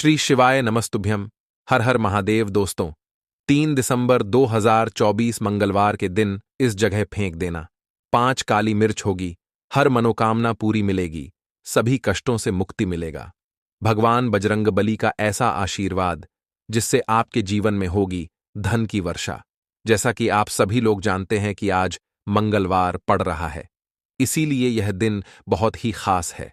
श्री शिवाय नमस्तुभ्यम। हर हर महादेव। दोस्तों, 3 दिसंबर 2024 मंगलवार के दिन इस जगह फेंक देना। 5 काली मिर्च होगी, हर मनोकामना पूरी मिलेगी, सभी कष्टों से मुक्ति मिलेगा। भगवान बजरंगबली का ऐसा आशीर्वाद जिससे आपके जीवन में होगी धन की वर्षा। जैसा कि आप सभी लोग जानते हैं कि आज मंगलवार पड़ रहा है, इसीलिए यह दिन बहुत ही खास है।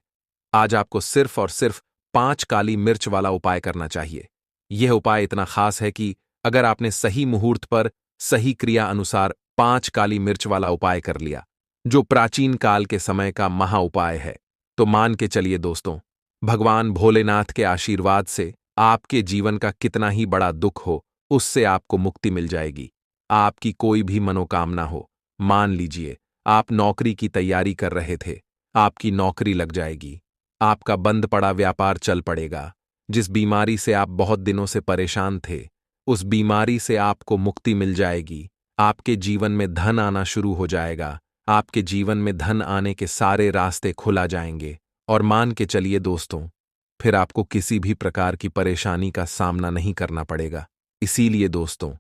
आज आपको सिर्फ और सिर्फ 5 काली मिर्च वाला उपाय करना चाहिए। यह उपाय इतना खास है कि अगर आपने सही मुहूर्त पर सही क्रिया अनुसार 5 काली मिर्च वाला उपाय कर लिया, जो प्राचीन काल के समय का महा उपाय है, तो मान के चलिए दोस्तों, भगवान भोलेनाथ के आशीर्वाद से आपके जीवन का कितना ही बड़ा दुख हो, उससे आपको मुक्ति मिल जाएगी। आपकी कोई भी मनोकामना हो, मान लीजिए आप नौकरी की तैयारी कर रहे थे, आपकी नौकरी लग जाएगी। आपका बंद पड़ा व्यापार चल पड़ेगा। जिस बीमारी से आप बहुत दिनों से परेशान थे, उस बीमारी से आपको मुक्ति मिल जाएगी। आपके जीवन में धन आना शुरू हो जाएगा। आपके जीवन में धन आने के सारे रास्ते खुला जाएंगे। और मान के चलिए दोस्तों, फिर आपको किसी भी प्रकार की परेशानी का सामना नहीं करना पड़ेगा। इसीलिए दोस्तों,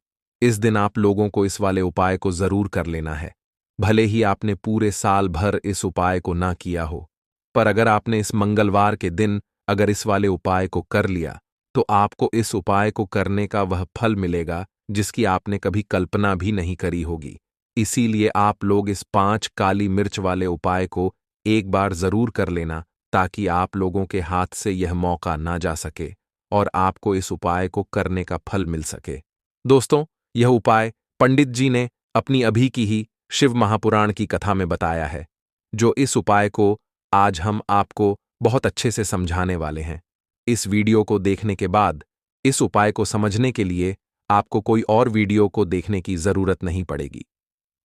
इस दिन आप लोगों को इस वाले उपाय को जरूर कर लेना है। भले ही आपने पूरे साल भर इस उपाय को ना किया हो, पर अगर आपने इस मंगलवार के दिन अगर इस वाले उपाय को कर लिया, तो आपको इस उपाय को करने का वह फल मिलेगा जिसकी आपने कभी कल्पना भी नहीं करी होगी। इसीलिए आप लोग इस 5 काली मिर्च वाले उपाय को एक बार जरूर कर लेना, ताकि आप लोगों के हाथ से यह मौका ना जा सके और आपको इस उपाय को करने का फल मिल सके। दोस्तों, यह उपाय पंडित जी ने अपनी अभी की ही शिव महापुराण की कथा में बताया है, जो इस उपाय को आज हम आपको बहुत अच्छे से समझाने वाले हैं। इस वीडियो को देखने के बाद इस उपाय को समझने के लिए आपको कोई और वीडियो को देखने की जरूरत नहीं पड़ेगी।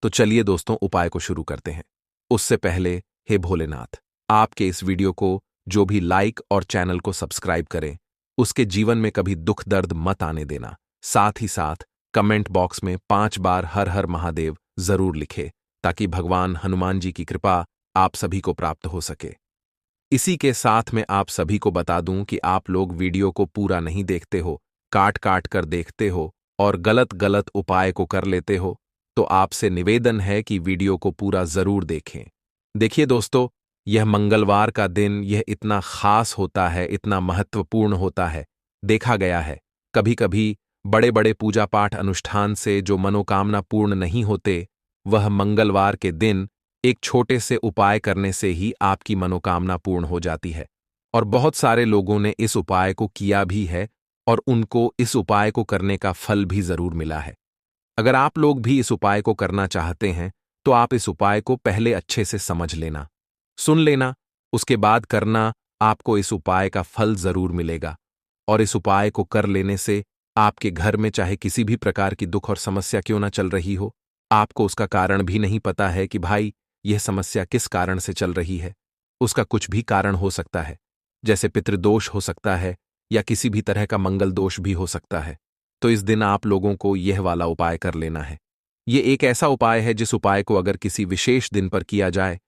तो चलिए दोस्तों, उपाय को शुरू करते हैं। उससे पहले, हे भोलेनाथ, आपके इस वीडियो को जो भी लाइक और चैनल को सब्सक्राइब करें, उसके जीवन में कभी दुख दर्द मत आने देना। साथ ही साथ कमेंट बॉक्स में 5 बार हर हर महादेव जरूर लिखे, ताकि भगवान हनुमान जी की कृपा आप सभी को प्राप्त हो सके। इसी के साथ में आप सभी को बता दूं कि आप लोग वीडियो को पूरा नहीं देखते हो, काट काट कर देखते हो और गलत गलत उपाय को कर लेते हो, तो आपसे निवेदन है कि वीडियो को पूरा जरूर देखें। देखिए दोस्तों, यह मंगलवार का दिन यह इतना खास होता है, इतना महत्वपूर्ण होता है। देखा गया है कभी कभी बड़े बड़े पूजा पाठ अनुष्ठान से जो मनोकामना पूर्ण नहीं होते, वह मंगलवार के दिन एक छोटे से उपाय करने से ही आपकी मनोकामना पूर्ण हो जाती है। और बहुत सारे लोगों ने इस उपाय को किया भी है और उनको इस उपाय को करने का फल भी जरूर मिला है। अगर आप लोग भी इस उपाय को करना चाहते हैं, तो आप इस उपाय को पहले अच्छे से समझ लेना, सुन लेना, उसके बाद करना। आपको इस उपाय का फल जरूर मिलेगा। और इस उपाय को कर लेने से आपके घर में चाहे किसी भी प्रकार की दुख और समस्या क्यों ना चल रही हो, आपको उसका कारण भी नहीं पता है कि भाई यह समस्या किस कारण से चल रही है। उसका कुछ भी कारण हो सकता है, जैसे पितृदोष हो सकता है या किसी भी तरह का मंगल दोष भी हो सकता है। तो इस दिन आप लोगों को यह वाला उपाय कर लेना है। यह एक ऐसा उपाय है जिस उपाय को अगर किसी विशेष दिन पर किया जाए,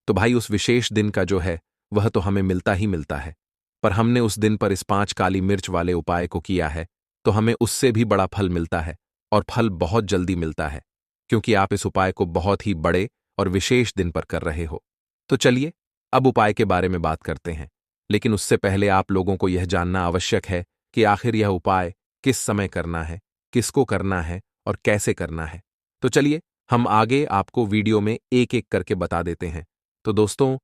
तो भाई उस विशेष दिन का जो है वह तो हमें मिलता ही मिलता है। पर हमने उस दिन पर इस 5 काली मिर्च वाले उपाय को किया है, तो हमें उससे भी बड़ा फल मिलता है, और फल बहुत जल्दी मिलता है, क्योंकि आप इस उपाय को बहुत ही बड़े और विशेष दिन पर कर रहे हो। तो चलिए अब उपाय के बारे में बात करते हैं। लेकिन उससे पहले आप लोगों को यह जानना आवश्यक है कि आखिर यह उपाय किस समय करना है, किसको करना है और कैसे करना है। तो चलिए हम आगे आपको वीडियो में एक एक करके बता देते हैं। तो दोस्तों,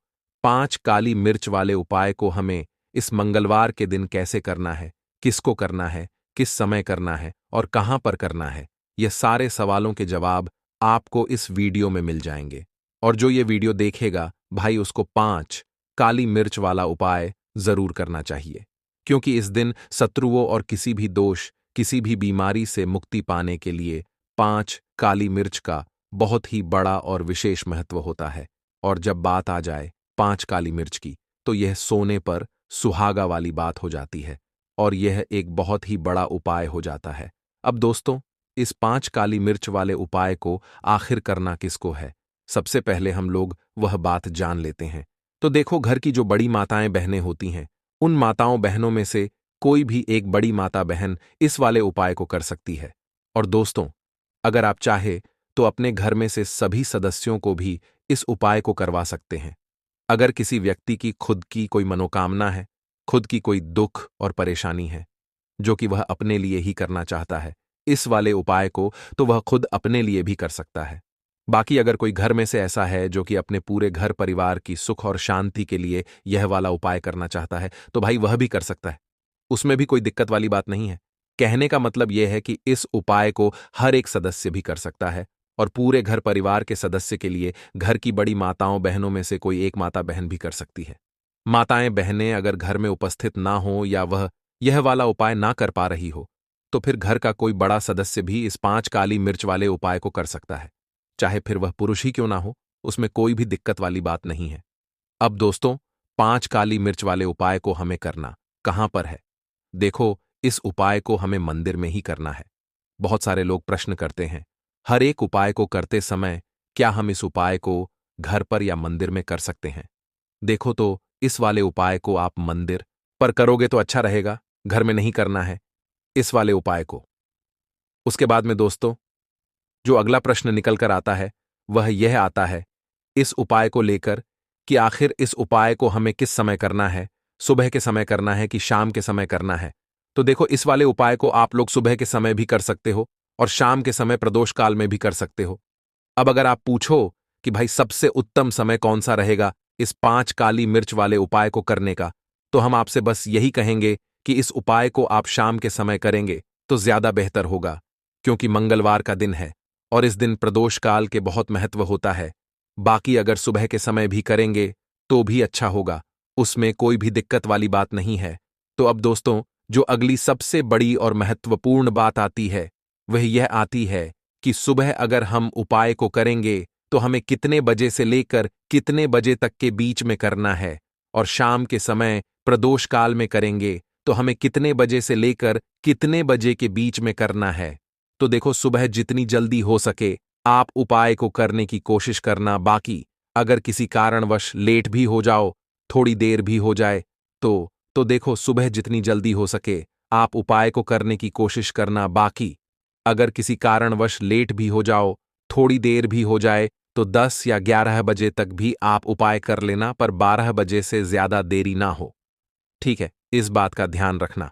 5 काली मिर्च वाले उपाय को हमें इस मंगलवार के दिन कैसे करना है, किसको करना है, किस समय करना है और कहां पर करना है, यह सारे सवालों के जवाब आपको इस वीडियो में मिल जाएंगे। और जो ये वीडियो देखेगा भाई, उसको 5 काली मिर्च वाला उपाय जरूर करना चाहिए, क्योंकि इस दिन शत्रुओं और किसी भी दोष, किसी भी बीमारी से मुक्ति पाने के लिए 5 काली मिर्च का बहुत ही बड़ा और विशेष महत्व होता है। और जब बात आ जाए 5 काली मिर्च की, तो यह सोने पर सुहागा वाली बात हो जाती है और यह एक बहुत ही बड़ा उपाय हो जाता है। अब दोस्तों, इस 5 काली मिर्च वाले उपाय को आखिर करना किसको है, सबसे पहले हम लोग वह बात जान लेते हैं। तो देखो, घर की जो बड़ी माताएं बहनें होती हैं, उन माताओं बहनों में से कोई भी एक बड़ी माता बहन इस वाले उपाय को कर सकती है। और दोस्तों, अगर आप चाहे तो अपने घर में से सभी सदस्यों को भी इस उपाय को करवा सकते हैं। अगर किसी व्यक्ति की खुद की कोई मनोकामना है, खुद की कोई दुख और परेशानी है, जो कि वह अपने लिए ही करना चाहता है, इस वाले उपाय को तो वह खुद अपने लिए भी कर सकता है। बाकी अगर कोई घर में से ऐसा है जो कि अपने पूरे घर परिवार की सुख और शांति के लिए यह वाला उपाय करना चाहता है, तो भाई वह भी कर सकता है। उसमें भी कोई दिक्कत वाली बात नहीं है। कहने का मतलब यह है कि इस उपाय को हर एक सदस्य भी कर सकता है और पूरे घर परिवार के सदस्य के लिए घर की बड़ी माताओं बहनों में से कोई एक माता बहन भी कर सकती है। माताएं बहनें अगर घर में उपस्थित ना हो या वह यह वाला उपाय ना कर पा रही हो, तो फिर घर का कोई बड़ा सदस्य भी इस 5 काली मिर्च वाले उपाय को कर सकता है। चाहे फिर वह पुरुष ही क्यों ना हो, उसमें कोई भी दिक्कत वाली बात नहीं है। अब दोस्तों, 5 काली मिर्च वाले उपाय को हमें करना कहां पर है? देखो, इस उपाय को हमें मंदिर में ही करना है। बहुत सारे लोग प्रश्न करते हैं, हर एक उपाय को करते समय क्या हम इस उपाय को घर पर या मंदिर में कर सकते हैं? देखो तो, इस वाले उपाय को आप मंदिर पर करोगे तो अच्छा रहेगा, घर में नहीं करना है इस वाले उपाय को। उसके बाद में दोस्तों, जो अगला प्रश्न निकल कर आता है, वह यह आता है इस उपाय को लेकर कि आखिर इस उपाय को हमें किस समय करना है, सुबह के समय करना है कि शाम के समय करना है? तो देखो, इस वाले उपाय को आप लोग सुबह के समय भी कर सकते हो और शाम के समय प्रदोष काल में भी कर सकते हो। अब अगर आप पूछो कि भाई सबसे उत्तम समय कौन सा रहेगा इस 5 काली मिर्च वाले उपाय को करने का, तो हम आपसे बस यही कहेंगे कि इस उपाय को आप शाम के समय करेंगे तो ज्यादा बेहतर होगा, क्योंकि मंगलवार का दिन है और इस दिन प्रदोष काल के बहुत महत्व होता है। बाकी अगर सुबह के समय भी करेंगे तो भी अच्छा होगा, उसमें कोई भी दिक्कत वाली बात नहीं है। तो अब दोस्तों, जो अगली सबसे बड़ी और महत्वपूर्ण बात आती है, वह यह आती है कि सुबह अगर हम उपाय को करेंगे तो हमें कितने बजे से लेकर कितने बजे तक के बीच में करना है, और शाम के समय प्रदोष काल में करेंगे तो हमें कितने बजे से लेकर कितने बजे के बीच में करना है। तो देखो, सुबह जितनी जल्दी हो सके आप उपाय को करने की कोशिश करना। बाकी अगर किसी कारणवश लेट भी हो जाओ, थोड़ी देर भी हो जाए, तो देखो, सुबह जितनी जल्दी हो सके आप उपाय को करने की कोशिश करना। बाकी अगर किसी कारणवश लेट भी हो जाओ, थोड़ी देर भी हो जाए, तो 10 या 11 बजे तक भी आप उपाय कर लेना, पर 12 बजे से ज्यादा देरी ना हो। ठीक है, इस बात का ध्यान रखना।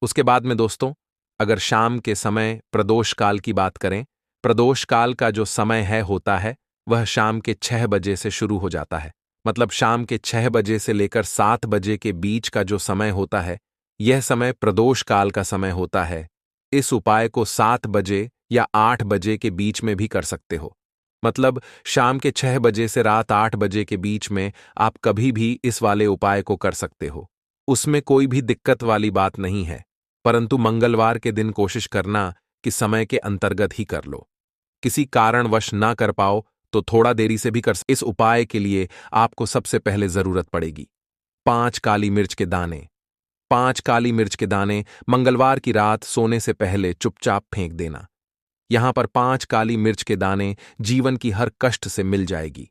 उसके बाद में दोस्तों, अगर शाम के समय प्रदोष काल की बात करें, प्रदोष काल का जो समय है होता है वह शाम के 6 बजे से शुरू हो जाता है। मतलब शाम के 6 बजे से लेकर 7 बजे के बीच का जो समय होता है, यह समय प्रदोष काल का समय होता है। इस उपाय को 7 बजे या 8 बजे के बीच में भी कर सकते हो। मतलब शाम के 6 बजे से रात 8 बजे के बीच में आप कभी भी इस वाले उपाय को कर सकते हो, उसमें कोई भी दिक्कत वाली बात नहीं है। परंतु मंगलवार के दिन कोशिश करना कि समय के अंतर्गत ही कर लो। किसी कारणवश ना कर पाओ तो थोड़ा देरी से भी कर। इस उपाय के लिए आपको सबसे पहले जरूरत पड़ेगी 5 काली मिर्च के दाने। 5 काली मिर्च के दाने मंगलवार की रात सोने से पहले चुपचाप फेंक देना। यहां पर 5 काली मिर्च के दाने जीवन की हर कष्ट से मिल जाएगी।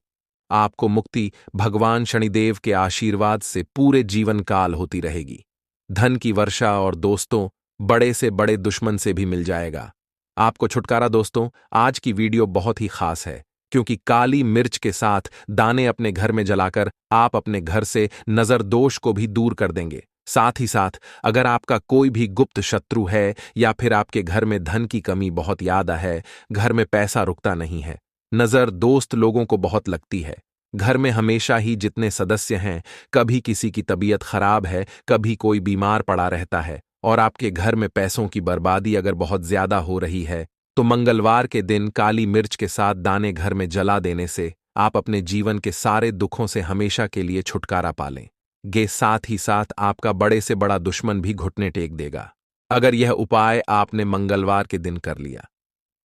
आपको मुक्ति भगवान शनिदेव के आशीर्वाद से पूरे जीवन काल होती रहेगी। धन की वर्षा और दोस्तों, बड़े से बड़े दुश्मन से भी मिल जाएगा आपको छुटकारा। दोस्तों, आज की वीडियो बहुत ही खास है, क्योंकि काली मिर्च के साथ दाने अपने घर में जलाकर आप अपने घर से नजर दोष को भी दूर कर देंगे। साथ ही साथ अगर आपका कोई भी गुप्त शत्रु है या फिर आपके घर में धन की कमी बहुत ज्यादा है, घर में पैसा रुकता नहीं है, नजर दोस्त लोगों को बहुत लगती है, घर में हमेशा ही जितने सदस्य हैं, कभी किसी की तबीयत खराब है, कभी कोई बीमार पड़ा रहता है, और आपके घर में पैसों की बर्बादी अगर बहुत ज्यादा हो रही है, तो मंगलवार के दिन काली मिर्च के साथ दाने घर में जला देने से आप अपने जीवन के सारे दुखों से हमेशा के लिए छुटकारा पा लें। साथ ही साथ आपका बड़े से बड़ा दुश्मन भी घुटने टेक देगा, अगर यह उपाय आपने मंगलवार के दिन कर लिया।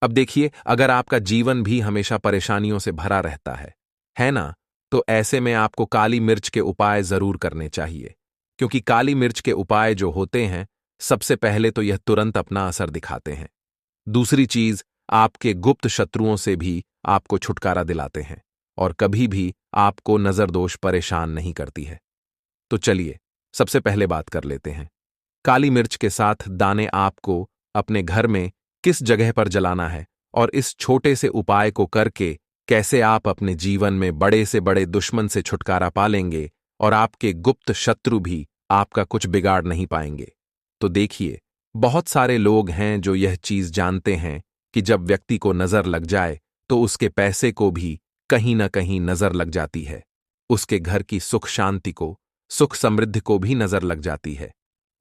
अब देखिए, अगर आपका जीवन भी हमेशा परेशानियों से भरा रहता है ना, तो ऐसे में आपको काली मिर्च के उपाय जरूर करने चाहिए, क्योंकि काली मिर्च के उपाय जो होते हैं, सबसे पहले तो यह तुरंत अपना असर दिखाते हैं। दूसरी चीज, आपके गुप्त शत्रुओं से भी आपको छुटकारा दिलाते हैं और कभी भी आपको नजरदोष परेशान नहीं करती है। तो चलिए, सबसे पहले बात कर लेते हैं काली मिर्च के साथ दाने आपको अपने घर में किस जगह पर जलाना है और इस छोटे से उपाय को करके कैसे आप अपने जीवन में बड़े से बड़े दुश्मन से छुटकारा पालेंगे और आपके गुप्त शत्रु भी आपका कुछ बिगाड़ नहीं पाएंगे। तो देखिए, बहुत सारे लोग हैं जो यह चीज जानते हैं कि जब व्यक्ति को नजर लग जाए तो उसके पैसे को भी कहीं ना कहीं नजर लग जाती है, उसके घर की सुख शांति को, सुख समृद्धि को भी नजर लग जाती है।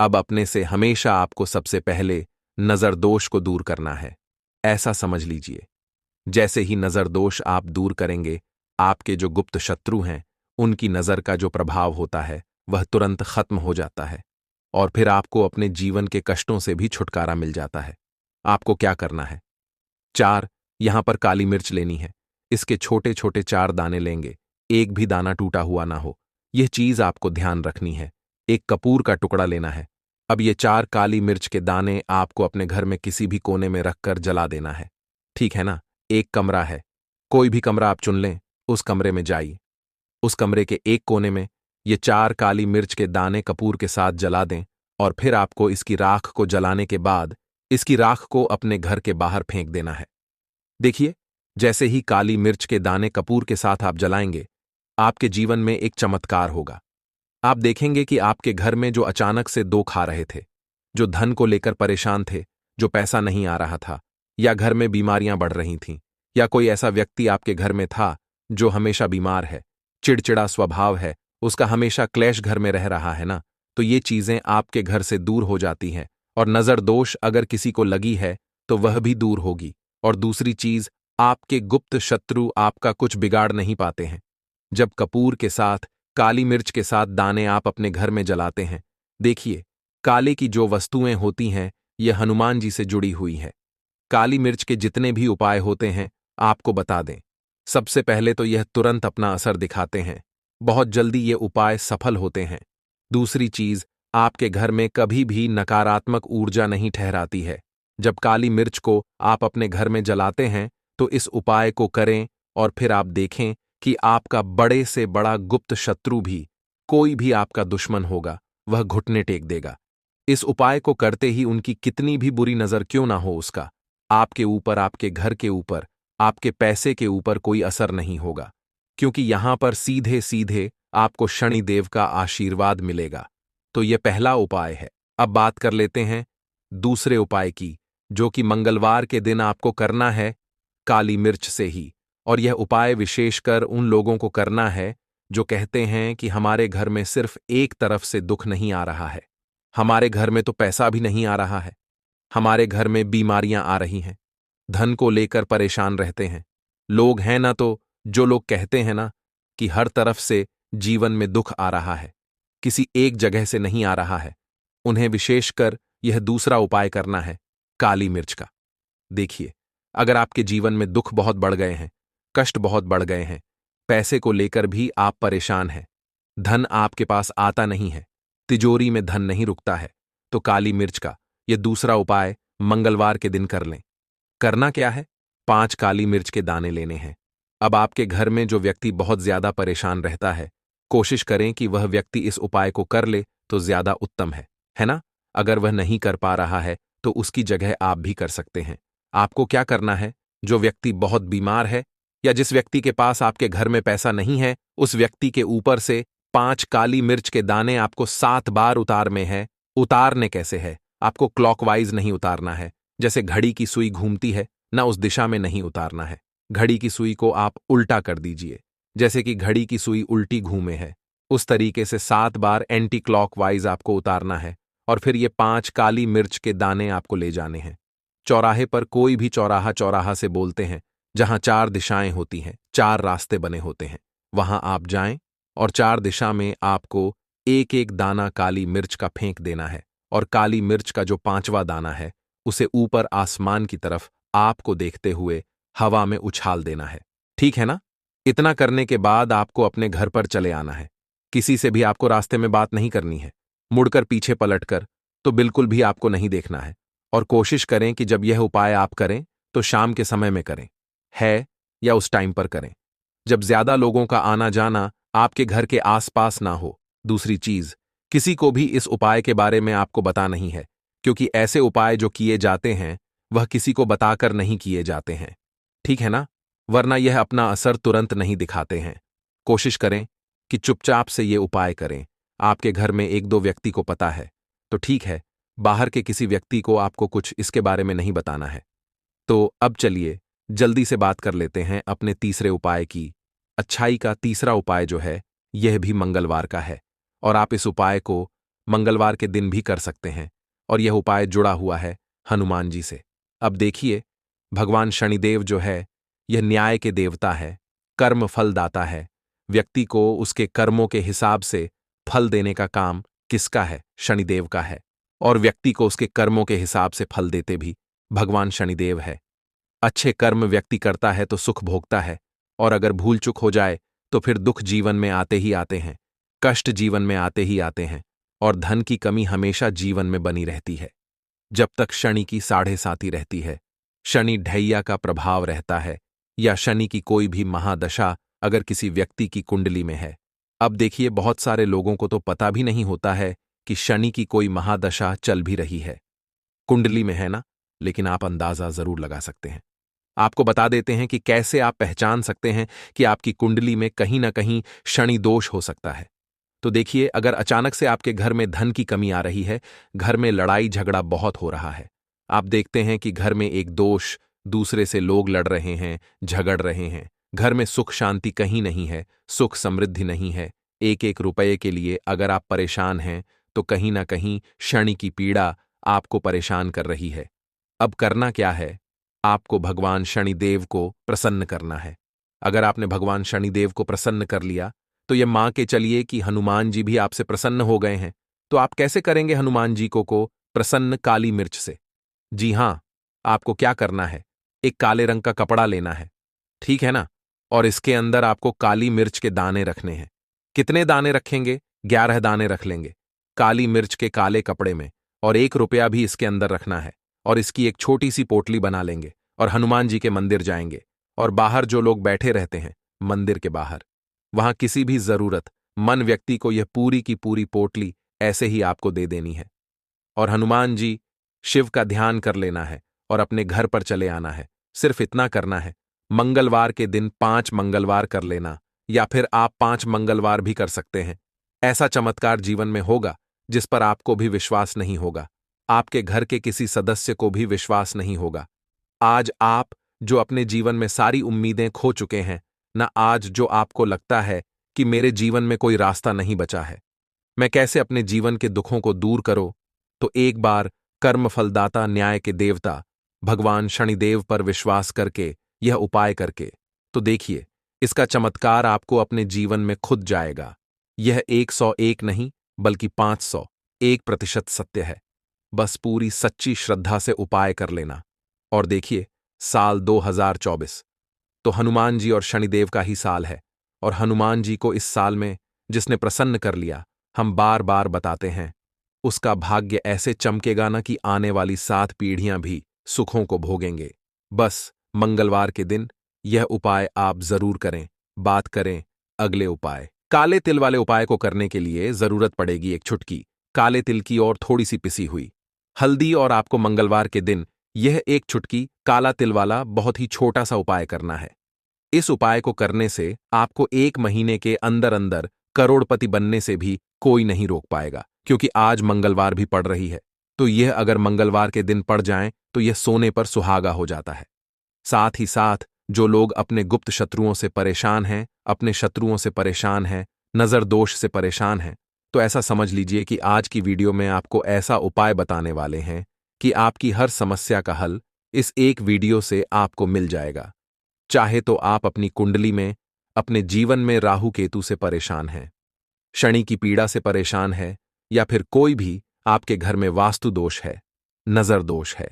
अब अपने से हमेशा आपको सबसे पहले नजर दोष को दूर करना है। ऐसा समझ लीजिए, जैसे ही नजर दोष आप दूर करेंगे, आपके जो गुप्त शत्रु हैं उनकी नजर का जो प्रभाव होता है वह तुरंत खत्म हो जाता है और फिर आपको अपने जीवन के कष्टों से भी छुटकारा मिल जाता है। आपको क्या करना है? 4 यहां पर काली मिर्च लेनी है। इसके छोटे छोटे 4 दाने लेंगे, एक भी दाना टूटा हुआ ना हो, यह चीज आपको ध्यान रखनी है। एक कपूर का टुकड़ा लेना है। अब ये 4 काली मिर्च के दाने आपको अपने घर में किसी भी कोने में रखकर जला देना है। ठीक है ना? एक कमरा है, कोई भी कमरा आप चुन लें, उस कमरे में जाइए। उस कमरे के एक कोने में ये 4 काली मिर्च के दाने कपूर के साथ जला दें और फिर आपको इसकी राख को जलाने के बाद इसकी राख को अपने घर के बाहर फेंक देना है। देखिए, जैसे ही काली मिर्च के दाने कपूर के साथ आप जलाएंगे, आपके जीवन में एक चमत्कार होगा। आप देखेंगे कि आपके घर में जो अचानक से दुख खा रहे थे, जो धन को लेकर परेशान थे, जो पैसा नहीं आ रहा था, या घर में बीमारियां बढ़ रही थीं, या कोई ऐसा व्यक्ति आपके घर में था जो हमेशा बीमार है, चिड़चिड़ा स्वभाव है, उसका हमेशा क्लेश घर में रह रहा है ना, तो ये चीजें आपके घर से दूर हो जाती हैं और नजर दोष अगर किसी को लगी है तो वह भी दूर होगी। और दूसरी चीज, आपके गुप्त शत्रु आपका कुछ बिगाड़ नहीं पाते हैं। जब कपूर के साथ, काली मिर्च के साथ दाने आप अपने घर में जलाते हैं, देखिए, काले की जो वस्तुएं होती हैं ये हनुमान जी से जुड़ी हुई है। काली मिर्च के जितने भी उपाय होते हैं आपको बता दें, सबसे पहले तो यह तुरंत अपना असर दिखाते हैं, बहुत जल्दी ये उपाय सफल होते हैं। दूसरी चीज, आपके घर में कभी भी नकारात्मक ऊर्जा नहीं ठहराती है। जब काली मिर्च को आप अपने घर में जलाते हैं तो इस उपाय को करें और फिर आप देखें कि आपका बड़े से बड़ा गुप्त शत्रु भी, कोई भी आपका दुश्मन होगा, वह घुटने टेक देगा। इस उपाय को करते ही उनकी कितनी भी बुरी नजर क्यों ना हो, उसका आपके ऊपर, आपके घर के ऊपर, आपके पैसे के ऊपर कोई असर नहीं होगा, क्योंकि यहां पर सीधे सीधे आपको शनिदेव का आशीर्वाद मिलेगा। तो यह पहला उपाय है। अब बात कर लेते हैं दूसरे उपाय की, जो कि मंगलवार के दिन आपको करना है काली मिर्च से ही। और यह उपाय विशेषकर उन लोगों को करना है जो कहते हैं कि हमारे घर में सिर्फ एक तरफ से दुख नहीं आ रहा है, हमारे घर में तो पैसा भी नहीं आ रहा है, हमारे घर में बीमारियां आ रही हैं, धन को लेकर परेशान रहते हैं। लोग हैं ना, तो जो लोग कहते हैं ना कि हर तरफ से जीवन में दुख आ रहा है, किसी एक जगह से नहीं आ रहा है, उन्हें विशेषकर यह दूसरा उपाय करना है काली मिर्च का। देखिए, अगर आपके जीवन में दुख बहुत बढ़ गए हैं, कष्ट बहुत बढ़ गए हैं, पैसे को लेकर भी आप परेशान हैं, धन आपके पास आता नहीं है, तिजोरी में धन नहीं रुकता है, तो काली मिर्च का यह दूसरा उपाय मंगलवार के दिन कर लें। करना क्या है? 5 काली मिर्च के दाने लेने हैं। अब आपके घर में जो व्यक्ति बहुत ज्यादा परेशान रहता है, कोशिश करें कि वह व्यक्ति इस उपाय को कर ले तो ज्यादा उत्तम है ना? अगर वह नहीं कर पा रहा है तो उसकी जगह आप भी कर सकते हैं। आपको क्या करना है? जो व्यक्ति बहुत बीमार है या जिस व्यक्ति के पास आपके घर में पैसा नहीं है, उस व्यक्ति के ऊपर से 5 काली मिर्च के दाने आपको 7 बार उतारने हैं। उतारने कैसे है? आपको क्लॉकवाइज नहीं उतारना है, जैसे घड़ी की सुई घूमती है ना, उस दिशा में नहीं उतारना है। घड़ी की सुई को आप उल्टा कर दीजिए, जैसे कि घड़ी की सुई उल्टी घूमे है, उस तरीके से 7 बार एंटी क्लॉकवाइज आपको उतारना है। और फिर ये 5 काली मिर्च के दाने आपको ले जाने हैं। चौराहे पर, कोई भी चौराहा चौराहा से बोलते हैं, जहां 4 दिशाएं होती हैं, 4 रास्ते बने होते हैं, वहां आप जाएं और 4 दिशा में आपको एक एक दाना काली मिर्च का फेंक देना है। और काली मिर्च का जो 5वां दाना है उसे ऊपर आसमान की तरफ आपको देखते हुए हवा में उछाल देना है। ठीक है ना? इतना करने के बाद आपको अपने घर पर चले आना है। किसी से भी आपको रास्ते में बात नहीं करनी है, मुड़कर पीछे पलटकर तो बिल्कुल भी आपको नहीं देखना है। और कोशिश करें कि जब यह उपाय आप करें तो शाम के समय में करें, है या उस टाइम पर करें जब ज्यादा लोगों का आना जाना आपके घर के आसपास ना हो। दूसरी चीज, किसी को भी इस उपाय के बारे में आपको बता नहीं है, क्योंकि ऐसे उपाय जो किए जाते हैं वह किसी को बताकर नहीं किए जाते हैं। ठीक है ना? वरना यह अपना असर तुरंत नहीं दिखाते हैं। कोशिश करें कि चुपचाप से ये उपाय करें। आपके घर में एक दो व्यक्ति को पता है तो ठीक है, बाहर के किसी व्यक्ति को आपको कुछ इसके बारे में नहीं बताना है। तो अब चलिए जल्दी से बात कर लेते हैं अपने तीसरे उपाय की। अच्छाई का तीसरा उपाय जो है यह भी मंगलवार का है, और आप इस उपाय को मंगलवार के दिन भी कर सकते हैं, और यह उपाय जुड़ा हुआ है हनुमान जी से। अब देखिए, भगवान शनिदेव जो है यह न्याय के देवता है, कर्म फल दाता है। व्यक्ति को उसके कर्मों के हिसाब से फल देने का काम किसका है? शनिदेव का है। और व्यक्ति को उसके कर्मों के हिसाब से फल देते भी भगवान शनिदेव है। अच्छे कर्म व्यक्ति करता है तो सुख भोगता है, और अगर भूल चूक हो जाए तो फिर दुख जीवन में आते ही आते हैं, कष्ट जीवन में आते ही आते हैं, और धन की कमी हमेशा जीवन में बनी रहती है। जब तक शनि की साढ़े साती रहती है, शनि ढैया का प्रभाव रहता है, या शनि की कोई भी महादशा अगर किसी व्यक्ति की कुंडली में है। अब देखिए, बहुत सारे लोगों को तो पता भी नहीं होता है कि शनि की कोई महादशा चल भी रही है, कुंडली में है ना, लेकिन आप अंदाजा जरूर लगा सकते हैं। आपको बता देते हैं कि कैसे आप पहचान सकते हैं कि आपकी कुंडली में कहीं ना कहीं शनि दोष हो सकता है। तो देखिए, अगर अचानक से आपके घर में धन की कमी आ रही है, घर में लड़ाई झगड़ा बहुत हो रहा है, आप देखते हैं कि घर में एक दोष, दूसरे से लोग लड़ रहे हैं, झगड़ रहे हैं, घर में सुख शांति कहीं नहीं है, सुख समृद्धि नहीं है, एक एक रुपये के लिए अगर आप परेशान हैं तो कहीं ना कहीं शनि की पीड़ा आपको परेशान कर रही है। अब करना क्या है? आपको भगवान शनिदेव को प्रसन्न करना है। अगर आपने भगवान शनिदेव को प्रसन्न कर लिया तो ये मान के चलिए कि हनुमान जी भी आपसे प्रसन्न हो गए हैं। तो आप कैसे करेंगे हनुमान जी को प्रसन्न? काली मिर्च से। जी हां, आपको क्या करना है, एक काले रंग का कपड़ा लेना है, ठीक है ना, और इसके अंदर आपको काली मिर्च के दाने रखने हैं। कितने दाने रखेंगे? 11 दाने रख लेंगे काली मिर्च के काले कपड़े में, और 1 रुपया भी इसके अंदर रखना है, और इसकी एक छोटी सी पोटली बना लेंगे और हनुमान जी के मंदिर जाएंगे, और बाहर जो लोग बैठे रहते हैं मंदिर के बाहर, वहां किसी भी जरूरत मन व्यक्ति को यह पूरी की पूरी पोटली ऐसे ही आपको दे देनी है, और हनुमान जी शिव का ध्यान कर लेना है और अपने घर पर चले आना है। सिर्फ इतना करना है। मंगलवार के दिन 5 मंगलवार कर लेना, या फिर आप 5 मंगलवार भी कर सकते हैं। ऐसा चमत्कार जीवन में होगा जिस पर आपको भी विश्वास नहीं होगा, आपके घर के किसी सदस्य को भी विश्वास नहीं होगा। आज आप जो अपने जीवन में सारी उम्मीदें खो चुके हैं ना, आज जो आपको लगता है कि मेरे जीवन में कोई रास्ता नहीं बचा है, मैं कैसे अपने जीवन के दुखों को दूर करूं, तो एक बार कर्म फलदाता न्याय के देवता भगवान शनिदेव पर विश्वास करके यह उपाय करके तो देखिए, इसका चमत्कार आपको अपने जीवन में खुद जाएगा। यह 101 नहीं बल्कि 501% सत्य है। बस पूरी सच्ची श्रद्धा से उपाय कर लेना। और देखिए, साल 2024 तो हनुमान जी और शनिदेव का ही साल है, और हनुमान जी को इस साल में जिसने प्रसन्न कर लिया, हम बार बार बताते हैं, उसका भाग्य ऐसे चमकेगा ना कि आने वाली 7 पीढ़ियां भी सुखों को भोगेंगे। बस मंगलवार के दिन यह उपाय आप जरूर करें। बात करें अगले उपाय। काले तिल वाले उपाय को करने के लिए जरूरत पड़ेगी एक चुटकी काले तिल की और थोड़ी सी पिसी हुई हल्दी, और आपको मंगलवार के दिन यह एक चुटकी काला तिल वाला बहुत ही छोटा सा उपाय करना है। इस उपाय को करने से आपको 1 महीने के अंदर अंदर करोड़पति बनने से भी कोई नहीं रोक पाएगा, क्योंकि आज मंगलवार भी पड़ रही है। तो यह अगर मंगलवार के दिन पड़ जाए तो यह सोने पर सुहागा हो जाता है। साथ ही साथ जो लोग अपने गुप्त शत्रुओं से परेशान हैं, अपने शत्रुओं से परेशान हैं, नजर दोष से परेशान हैं, तो ऐसा समझ लीजिए कि आज की वीडियो में आपको ऐसा उपाय बताने वाले हैं कि आपकी हर समस्या का हल इस एक वीडियो से आपको मिल जाएगा। चाहे तो आप अपनी कुंडली में, अपने जीवन में राहु केतु से परेशान हैं, शनि की पीड़ा से परेशान है, या फिर कोई भी आपके घर में वास्तु दोष है, नजर दोष है,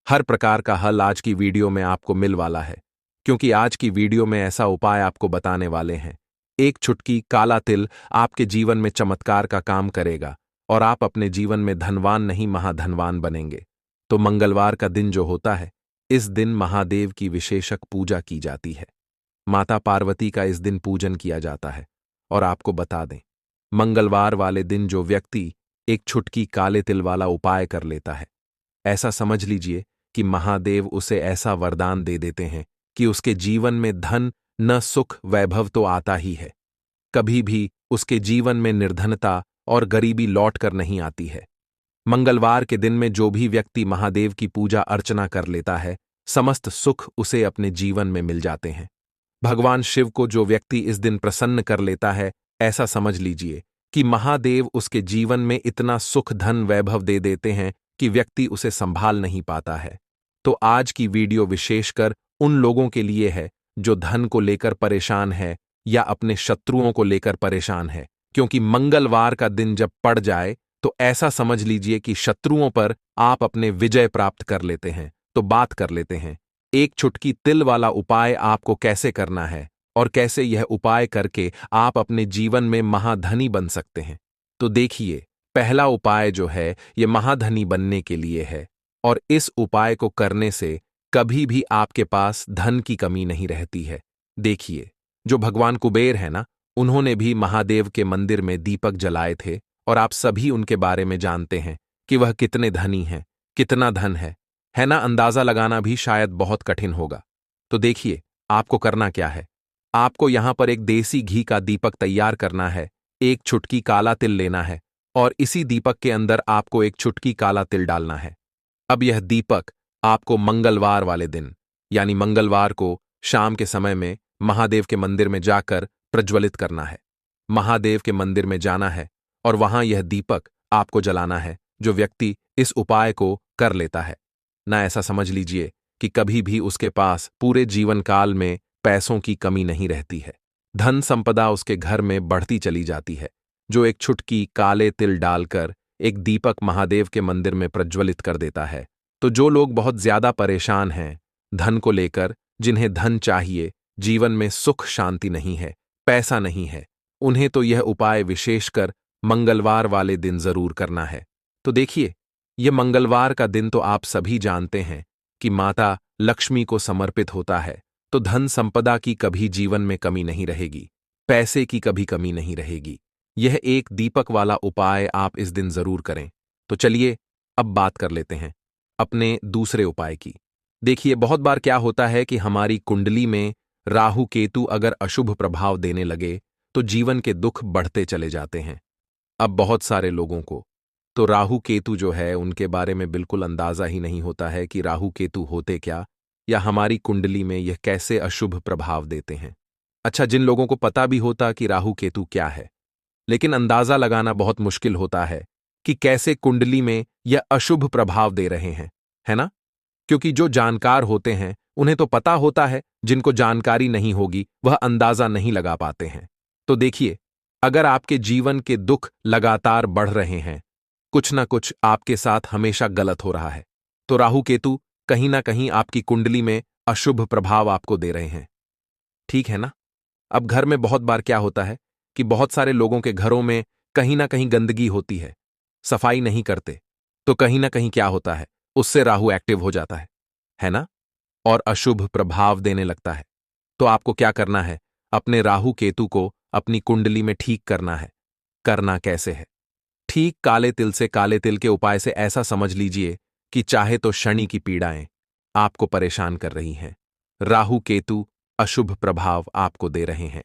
हर प्रकार का हल आज की वीडियो में आपको मिल वाला है। क्योंकि आज की वीडियो में ऐसा उपाय आपको बताने वाले हैं, एक चुटकी काला तिल आपके जीवन में चमत्कार का काम करेगा, और आप अपने जीवन में धनवान नहीं महाधनवान बनेंगे। तो मंगलवार का दिन जो होता है, इस दिन महादेव की विशेषक पूजा की जाती है। माता पार्वती का इस दिन पूजन किया जाता है। और आपको बता दें, मंगलवार वाले दिन जो व्यक्ति एक छुटकी काले तिल वाला उपाय कर लेता है, ऐसा समझ लीजिए कि महादेव उसे ऐसा वरदान दे देते हैं कि उसके जीवन में धन न सुख वैभव तो आता ही है, कभी भी उसके जीवन में निर्धनता और गरीबी लौट कर नहीं आती है। मंगलवार के दिन में जो भी व्यक्ति महादेव की पूजा अर्चना कर लेता है, समस्त सुख उसे अपने जीवन में मिल जाते हैं। भगवान शिव को जो व्यक्ति इस दिन प्रसन्न कर लेता है, ऐसा समझ लीजिए कि महादेव उसके जीवन में इतना सुख धन वैभव दे देते हैं कि व्यक्ति उसे संभाल नहीं पाता है। तो आज की वीडियो विशेषकर उन लोगों के लिए है जो धन को लेकर परेशान है या अपने शत्रुओं को लेकर परेशान है, क्योंकि मंगलवार का दिन जब पड़ जाए तो ऐसा समझ लीजिए कि शत्रुओं पर आप अपने विजय प्राप्त कर लेते हैं। तो बात कर लेते हैं एक छुटकी तिल वाला उपाय आपको कैसे करना है और कैसे यह उपाय करके आप अपने जीवन में महाधनी बन सकते हैं। तो देखिए, पहला उपाय जो है यह महाधनी बनने के लिए है और इस उपाय को करने से कभी भी आपके पास धन की कमी नहीं रहती है। देखिए, जो भगवान कुबेर है ना, उन्होंने भी महादेव के मंदिर में दीपक जलाए थे और आप सभी उनके बारे में जानते हैं कि वह कितने धनी हैं, कितना धन है ना। अंदाजा लगाना भी शायद बहुत कठिन होगा। तो देखिए, आपको करना क्या है। आपको यहां पर एक देसी घी का दीपक तैयार करना है, एक छुटकी काला तिल लेना है और इसी दीपक के अंदर आपको एक छुटकी काला तिल डालना है। अब यह दीपक आपको मंगलवार वाले दिन यानी मंगलवार को शाम के समय में महादेव के मंदिर में जाकर प्रज्वलित करना है। महादेव के मंदिर में जाना है और वहां यह दीपक आपको जलाना है। जो व्यक्ति इस उपाय को कर लेता है ना, ऐसा समझ लीजिए कि कभी भी उसके पास पूरे जीवन काल में पैसों की कमी नहीं रहती है, धन संपदा उसके घर में बढ़ती चली जाती है। जो एक छुटकी काले तिल डालकर एक दीपक महादेव के मंदिर में प्रज्वलित कर देता है, तो जो लोग बहुत ज्यादा परेशान हैं धन को लेकर, जिन्हें धन चाहिए, जीवन में सुख शांति नहीं है, पैसा नहीं है, उन्हें तो यह उपाय विशेषकर मंगलवार वाले दिन जरूर करना है। तो देखिए, यह मंगलवार का दिन तो आप सभी जानते हैं कि माता लक्ष्मी को समर्पित होता है, तो धन संपदा की कभी जीवन में कमी नहीं रहेगी, पैसे की कभी कमी नहीं रहेगी। यह एक दीपक वाला उपाय आप इस दिन जरूर करें। तो चलिए अब बात कर लेते हैं अपने दूसरे उपाय की। देखिए, बहुत बार क्या होता है कि हमारी कुंडली में राहु केतु अगर अशुभ प्रभाव देने लगे तो जीवन के दुख बढ़ते चले जाते हैं। अब बहुत सारे लोगों को तो राहु केतु जो है उनके बारे में बिल्कुल अंदाजा ही नहीं होता है कि राहु केतु होते क्या या हमारी कुंडली में यह कैसे अशुभ प्रभाव देते हैं। अच्छा, जिन लोगों को पता भी होता कि राहु केतु क्या है, लेकिन अंदाजा लगाना बहुत मुश्किल होता है कि कैसे कुंडली में यह अशुभ प्रभाव दे रहे हैं, है ना। क्योंकि जो जानकार होते हैं उन्हें तो पता होता है, जिनको जानकारी नहीं होगी वह अंदाजा नहीं लगा पाते हैं। तो देखिए, अगर आपके जीवन के दुख लगातार बढ़ रहे हैं, कुछ ना कुछ आपके साथ हमेशा गलत हो रहा है, तो राहु केतु कहीं ना कहीं आपकी कुंडली में अशुभ प्रभाव आपको दे रहे हैं, ठीक है ना। अब घर में बहुत बार क्या होता है कि बहुत सारे लोगों के घरों में कहीं ना कहीं गंदगी होती है, सफाई नहीं करते, तो कहीं ना कहीं क्या होता है, उससे राहु एक्टिव हो जाता है ना, और अशुभ प्रभाव देने लगता है। तो आपको क्या करना है, अपने राहु केतु को अपनी कुंडली में ठीक करना है। करना कैसे है? ठीक काले तिल से, काले तिल के उपाय से ऐसा समझ लीजिए कि चाहे तो शनि की पीड़ाएं आपको परेशान कर रही हैं, राहु केतु अशुभ प्रभाव आपको दे रहे हैं,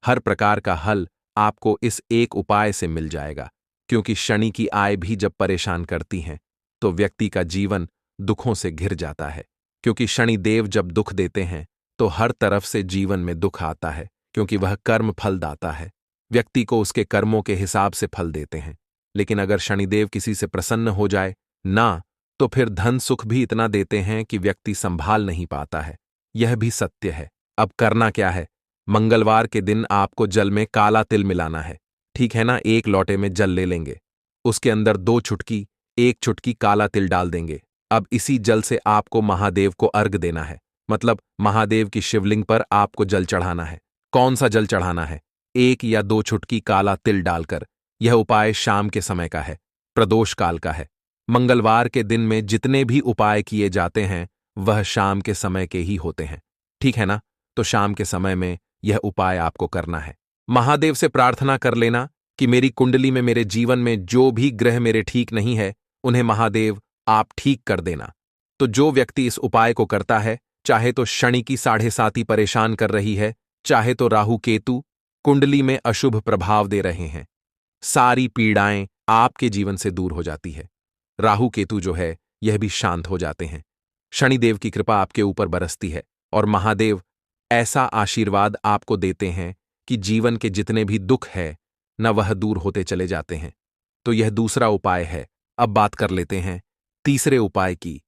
हर प्रकार का हल आपको इस एक उपाय से मिल जाएगा। क्योंकि शनि की आय भी जब परेशान करती हैं तो व्यक्ति का जीवन दुखों से घिर जाता है। क्योंकि शनि देव जब दुख देते हैं तो हर तरफ से जीवन में दुख आता है, क्योंकि वह कर्म फल दाता है, व्यक्ति को उसके कर्मों के हिसाब से फल देते हैं। लेकिन अगर शनिदेव किसी से प्रसन्न हो जाए ना, तो फिर धन सुख भी इतना देते हैं कि व्यक्ति संभाल नहीं पाता है। यह भी सत्य है। अब करना क्या है, मंगलवार के दिन आपको जल में काला तिल मिलाना है, ठीक है ना। एक लोटे में जल ले लेंगे, उसके अंदर 2 चुटकी, 1 चुटकी काला तिल डाल देंगे। अब इसी जल से आपको महादेव को अर्घ देना है, मतलब महादेव की शिवलिंग पर आपको जल चढ़ाना है। कौन सा जल चढ़ाना है? 1 या 2 चुटकी काला तिल डालकर। यह उपाय शाम के समय का है, प्रदोष काल का है। मंगलवार के दिन में जितने भी उपाय किए जाते हैं वह शाम के समय के ही होते हैं, ठीक है ना। तो शाम के समय में यह उपाय आपको करना है। महादेव से प्रार्थना कर लेना कि मेरी कुंडली में, मेरे जीवन में जो भी ग्रह मेरे ठीक नहीं है, उन्हें महादेव आप ठीक कर देना। तो जो व्यक्ति इस उपाय को करता है, चाहे तो शनि की 7.5 परेशान कर रही है, चाहे तो राहु केतु कुंडली में अशुभ प्रभाव दे रहे हैं, सारी पीड़ाएं आपके जीवन से दूर हो जाती है। राहु केतु जो है यह भी शांत हो जाते हैं। शनिदेव की कृपा आपके ऊपर बरसती है और महादेव ऐसा आशीर्वाद आपको देते हैं कि जीवन के जितने भी दुख है न वह दूर होते चले जाते हैं। तो यह दूसरा उपाय है। अब बात कर लेते हैं तीसरे उपाय की,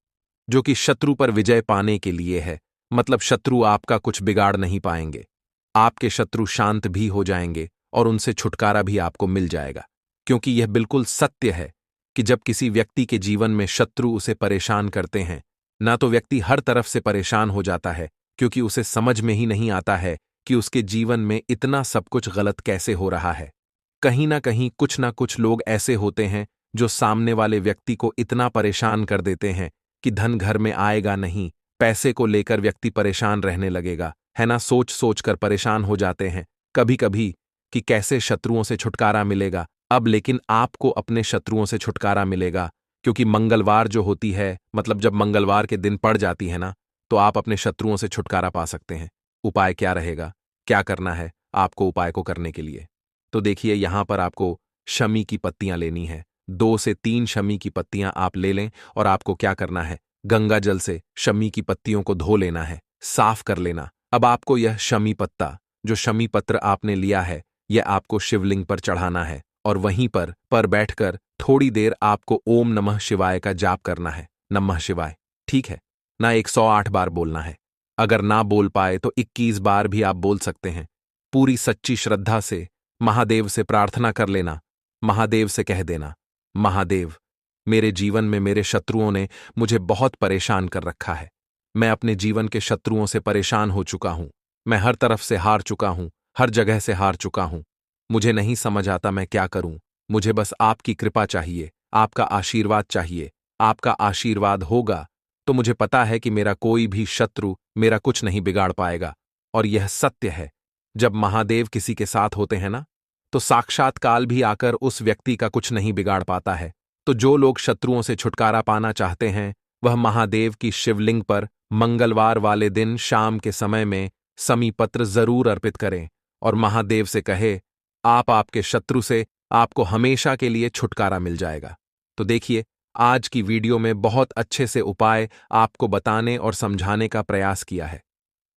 जो कि शत्रु पर विजय पाने के लिए है। मतलब शत्रु आपका कुछ बिगाड़ नहीं पाएंगे, आपके शत्रु शांत भी हो जाएंगे और उनसे छुटकारा भी आपको मिल जाएगा। क्योंकि यह बिल्कुल सत्य है कि जब किसी व्यक्ति के जीवन में शत्रु उसे परेशान करते हैं, ना तो व्यक्ति हर तरफ से परेशान हो जाता है, क्योंकि उसे समझ में ही नहीं आता है कि उसके जीवन में इतना सब कुछ गलत कैसे हो रहा है। कहीं ना कुछ लोग ऐसे होते हैं जो सामने वाले व्यक्ति को इतना परेशान कर देते हैं कि धन घर में आएगा नहीं, पैसे को लेकर व्यक्ति परेशान रहने लगेगा, है ना। सोच सोच कर परेशान हो जाते हैं कभी कभी कि कैसे शत्रुओं से छुटकारा मिलेगा। अब लेकिन आपको अपने शत्रुओं से छुटकारा मिलेगा, क्योंकि मंगलवार जो होती है, मतलब जब मंगलवार के दिन पड़ जाती है ना, तो आप अपने शत्रुओं से छुटकारा पा सकते हैं। उपाय क्या रहेगा, क्या करना है आपको उपाय को करने के लिए? तो देखिए, यहां पर आपको शमी की पत्तियां लेनी है। 2 से 3 शमी की पत्तियां आप ले लें और आपको क्या करना है, गंगा जल से शमी की पत्तियों को धो लेना है, साफ कर लेना। अब आपको यह शमी पत्ता, जो शमी पत्र आपने लिया है, यह आपको शिवलिंग पर चढ़ाना है और वहीं पर बैठकर थोड़ी देर आपको ओम नमः शिवाय का जाप करना है। नमः शिवाय, ठीक है ना, 108 बार बोलना है। अगर ना बोल पाए तो 21 बार भी आप बोल सकते हैं। पूरी सच्ची श्रद्धा से महादेव से प्रार्थना कर लेना। महादेव से कह देना, महादेव, मेरे जीवन में मेरे शत्रुओं ने मुझे बहुत परेशान कर रखा है। मैं अपने जीवन के शत्रुओं से परेशान हो चुका हूं। मैं हर तरफ से हार चुका हूं, हर जगह से हार चुका हूं। मुझे नहीं समझ आता मैं क्या करूं। मुझे बस आपकी कृपा चाहिए, आपका आशीर्वाद चाहिए। आपका आशीर्वाद होगा तो मुझे पता है कि मेरा कोई भी शत्रु मेरा कुछ नहीं बिगाड़ पाएगा। और यह सत्य है, जब महादेव किसी के साथ होते हैं ना, तो साक्षात काल भी आकर उस व्यक्ति का कुछ नहीं बिगाड़ पाता है। तो जो लोग शत्रुओं से छुटकारा पाना चाहते हैं, वह महादेव की शिवलिंग पर मंगलवार वाले दिन शाम के समय में समी पत्र जरूर अर्पित करें और महादेव से कहे, आपके शत्रु से आपको हमेशा के लिए छुटकारा मिल जाएगा। तो देखिए, आज की वीडियो में बहुत अच्छे से उपाय आपको बताने और समझाने का प्रयास किया है।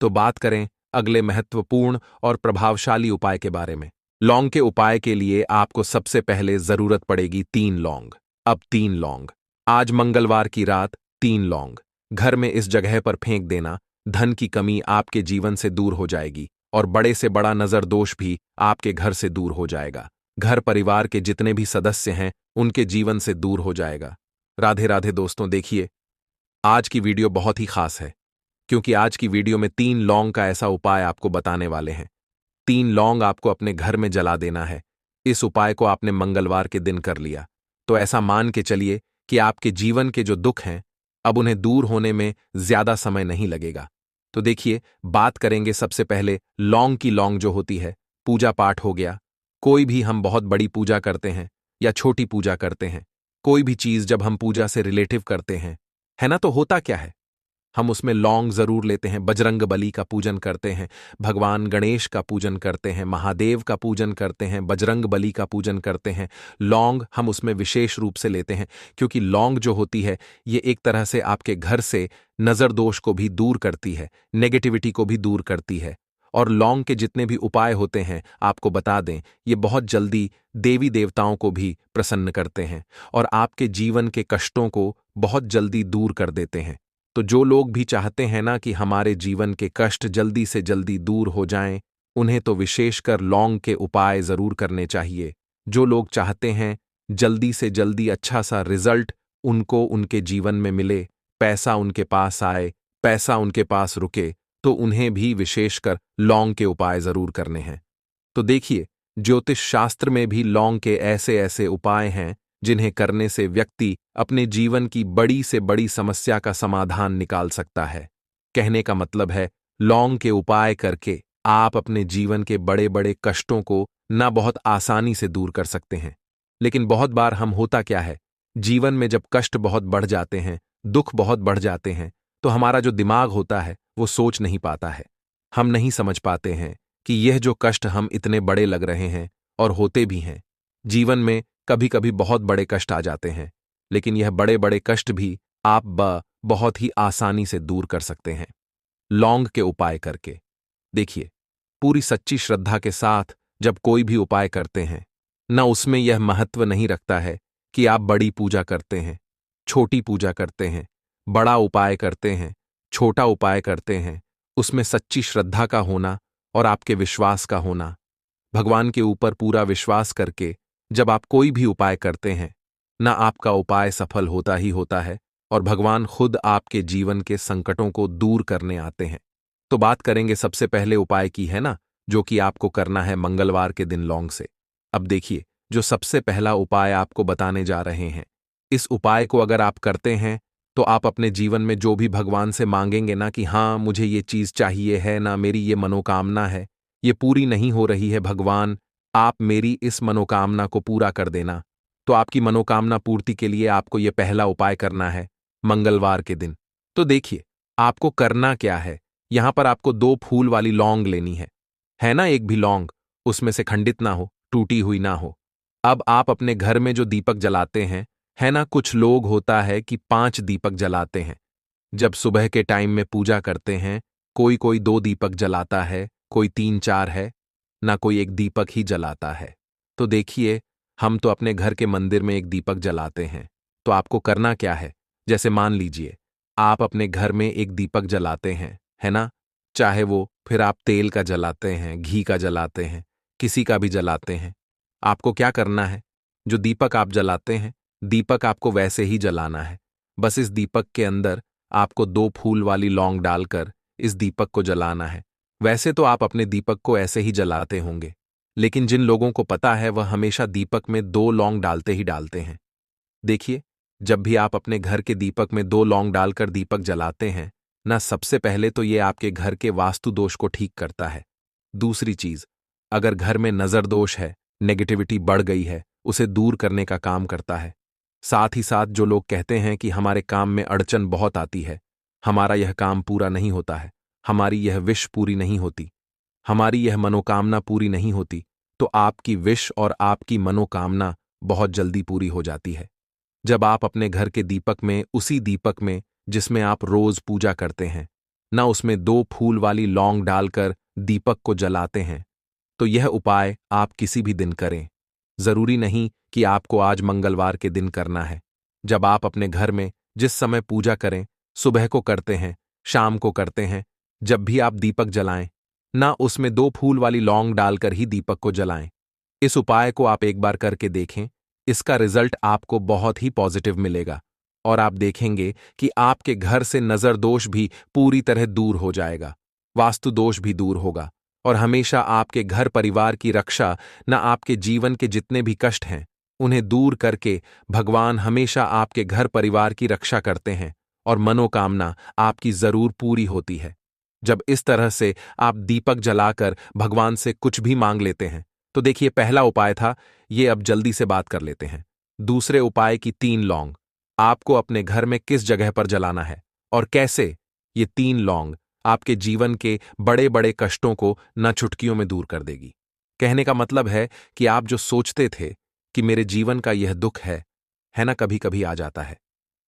तो बात करें अगले महत्वपूर्ण और प्रभावशाली उपाय के बारे में। लौंग के उपाय के लिए आपको सबसे पहले जरूरत पड़ेगी 3 लौंग। अब 3 लौंग, आज मंगलवार की रात 3 लौंग घर में इस जगह पर फेंक देना। धन की कमी आपके जीवन से दूर हो जाएगी और बड़े से बड़ा नजर दोष भी आपके घर से दूर हो जाएगा। घर परिवार के जितने भी सदस्य हैं, उनके जीवन से दूर हो जाएगा। राधे राधे दोस्तों। देखिए, आज की वीडियो बहुत ही खास है, क्योंकि आज की वीडियो में 3 लौंग का ऐसा उपाय आपको बताने वाले हैं। 3 लौंग आपको अपने घर में जला देना है। इस उपाय को आपने मंगलवार के दिन कर लिया तो ऐसा मान के चलिए कि आपके जीवन के जो दुख हैं, अब उन्हें दूर होने में ज्यादा समय नहीं लगेगा। तो देखिए, बात करेंगे सबसे पहले लौंग की। लौंग जो होती है, पूजा पाठ हो गया, कोई भी हम बहुत बड़ी पूजा करते हैं या छोटी पूजा करते हैं, कोई भी चीज जब हम पूजा से रिलेटिव करते हैं, है ना, तो होता क्या है, हम उसमें लौंग जरूर लेते हैं। बजरंग बली का पूजन करते हैं, भगवान गणेश का पूजन करते हैं, महादेव का पूजन करते हैं, बजरंग बली का पूजन करते हैं। लौंग हम उसमें विशेष रूप से लेते हैं, क्योंकि लौंग जो होती है, ये एक तरह से आपके घर से नजर दोष को भी दूर करती है, नेगेटिविटी को भी दूर करती है। और लौंग के जितने भी उपाय होते हैं, आपको बता दें, ये बहुत जल्दी देवी देवताओं को भी प्रसन्न करते हैं और आपके जीवन के कष्टों को बहुत जल्दी दूर कर देते हैं। तो जो लोग भी चाहते हैं ना कि हमारे जीवन के कष्ट जल्दी से जल्दी दूर हो जाएं, उन्हें तो विशेषकर लौंग के उपाय जरूर करने चाहिए। जो लोग चाहते हैं जल्दी से जल्दी अच्छा सा रिजल्ट उनको उनके जीवन में मिले, पैसा उनके पास आए, पैसा उनके पास रुके, तो उन्हें भी विशेषकर लौंग के उपाय जरूर करने हैं। तो देखिए, ज्योतिष शास्त्र में भी लौंग के ऐसे ऐसे उपाय हैं जिन्हें करने से व्यक्ति अपने जीवन की बड़ी से बड़ी समस्या का समाधान निकाल सकता है। कहने का मतलब है, लौंग के उपाय करके आप अपने जीवन के बड़े बड़े कष्टों को ना बहुत आसानी से दूर कर सकते हैं। लेकिन बहुत बार हम होता क्या है, जीवन में जब कष्ट बहुत बढ़ जाते हैं, दुख बहुत बढ़ जाते हैं, तो हमारा जो दिमाग होता है वो सोच नहीं पाता है। हम नहीं समझ पाते हैं कि यह जो कष्ट हम इतने बड़े लग रहे हैं और होते भी हैं। जीवन में कभी कभी बहुत बड़े कष्ट आ जाते हैं, लेकिन यह बड़े बड़े कष्ट भी आप बहुत ही आसानी से दूर कर सकते हैं लौंग के उपाय करके। देखिए, पूरी सच्ची श्रद्धा के साथ जब कोई भी उपाय करते हैं, न उसमें यह महत्व नहीं रखता है कि आप बड़ी पूजा करते हैं, छोटी पूजा करते हैं, बड़ा उपाय करते हैं, छोटा उपाय करते हैं। उसमें सच्ची श्रद्धा का होना और आपके विश्वास का होना, भगवान के ऊपर पूरा विश्वास करके जब आप कोई भी उपाय करते हैं, न आपका उपाय सफल होता ही होता है और भगवान खुद आपके जीवन के संकटों को दूर करने आते हैं। तो बात करेंगे सबसे पहले उपाय की, है ना, जो कि आपको करना है मंगलवार के दिन लौंग से। अब देखिए, जो सबसे पहला उपाय आपको बताने जा रहे हैं, इस उपाय को अगर आप करते हैं तो आप अपने जीवन में जो भी भगवान से मांगेंगे ना कि हाँ मुझे ये चीज चाहिए है, ना मेरी ये मनोकामना है, ये पूरी नहीं हो रही है भगवान, आप मेरी इस मनोकामना को पूरा कर देना। तो आपकी मनोकामना पूर्ति के लिए आपको ये पहला उपाय करना है मंगलवार के दिन। तो देखिए, आपको करना क्या है, यहां पर आपको 2 फूल वाली लौंग लेनी है ना, एक भी लौंग उसमें से खंडित ना हो, टूटी हुई ना हो। अब आप अपने घर में जो दीपक जलाते हैं, है ना, कुछ लोग होता है कि 5 दीपक जलाते हैं। जब सुबह के टाइम में पूजा करते हैं, कोई कोई 2 दीपक जलाता है, कोई 3-4 है, ना कोई एक दीपक ही जलाता है। तो देखिए, हम तो अपने घर के मंदिर में एक दीपक जलाते हैं। तो आपको करना क्या है, जैसे मान लीजिए आप अपने घर में एक दीपक जलाते हैं, है ना, चाहे वो फिर आप तेल का जलाते हैं, घी का जलाते हैं, किसी का भी जलाते हैं। आपको क्या करना है, जो दीपक आप जलाते हैं, दीपक आपको वैसे ही जलाना है। बस इस दीपक के अंदर आपको 2 फूल वाली लौंग डालकर इस दीपक को जलाना है। वैसे तो आप अपने दीपक को ऐसे ही जलाते होंगे, लेकिन जिन लोगों को पता है वह हमेशा दीपक में 2 लौंग डालते ही डालते हैं। देखिए, जब भी आप अपने घर के दीपक में 2 लौंग डालकर दीपक जलाते हैं ना, सबसे पहले तो ये आपके घर के वास्तु दोष को ठीक करता है। दूसरी चीज, अगर घर में नजर दोष है, नेगेटिविटी बढ़ गई है, उसे दूर करने का काम करता है। साथ ही साथ जो लोग कहते हैं कि हमारे काम में अड़चन बहुत आती है, हमारा यह काम पूरा नहीं होता है, हमारी यह विश पूरी नहीं होती, हमारी यह मनोकामना पूरी नहीं होती, तो आपकी विश और आपकी मनोकामना बहुत जल्दी पूरी हो जाती है। जब आप अपने घर के दीपक में, उसी दीपक में जिसमें आप रोज पूजा करते हैं ना, उसमें 2 फूल वाली लौंग डालकर दीपक को जलाते हैं, तो यह उपाय आप किसी भी दिन करें। जरूरी नहीं कि आपको आज मंगलवार के दिन करना है। जब आप अपने घर में जिस समय पूजा करें, सुबह को करते हैं, शाम को करते हैं, जब भी आप दीपक जलाएं ना, उसमें 2 फूल वाली लौंग डालकर ही दीपक को जलाएं। इस उपाय को आप एक बार करके देखें, इसका रिजल्ट आपको बहुत ही पॉजिटिव मिलेगा और आप देखेंगे कि आपके घर से नजर दोष भी पूरी तरह दूर हो जाएगा, वास्तु दोष भी दूर होगा और हमेशा आपके घर परिवार की रक्षा, न आपके जीवन के जितने भी कष्ट हैं उन्हें दूर करके भगवान हमेशा आपके घर परिवार की रक्षा करते हैं और मनोकामना आपकी जरूर पूरी होती है। जब इस तरह से आप दीपक जलाकर भगवान से कुछ भी मांग लेते हैं, तो देखिए, पहला उपाय था ये, अब जल्दी से बात कर लेते हैं। दूसरे उपाय की 3 लौंग आपको अपने घर में किस जगह पर जलाना है और कैसे। ये 3 लौंग आपके जीवन के बड़े बड़े कष्टों को न चुटकियों में दूर कर देगी। कहने का मतलब है कि आप जो सोचते थे कि मेरे जीवन का यह दुख है ना, कभी कभी आ जाता है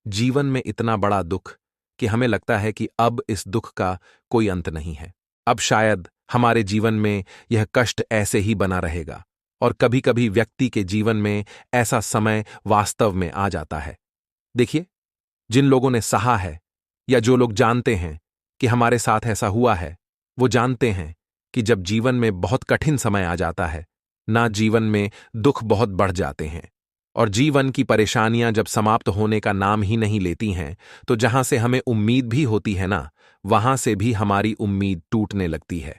जीवन में इतना बड़ा दुख कि हमें लगता है कि अब इस दुख का कोई अंत नहीं है, अब शायद हमारे जीवन में यह कष्ट ऐसे ही बना रहेगा। और कभी कभी व्यक्ति के जीवन में ऐसा समय वास्तव में आ जाता है। देखिए, जिन लोगों ने सहा है या जो लोग जानते हैं कि हमारे साथ ऐसा हुआ है, वो जानते हैं कि जब जीवन में बहुत कठिन समय आ जाता है ना, जीवन में दुख बहुत बढ़ जाते हैं और जीवन की परेशानियां जब समाप्त होने का नाम ही नहीं लेती हैं, तो जहां से हमें उम्मीद भी होती है ना, वहां से भी हमारी उम्मीद टूटने लगती है।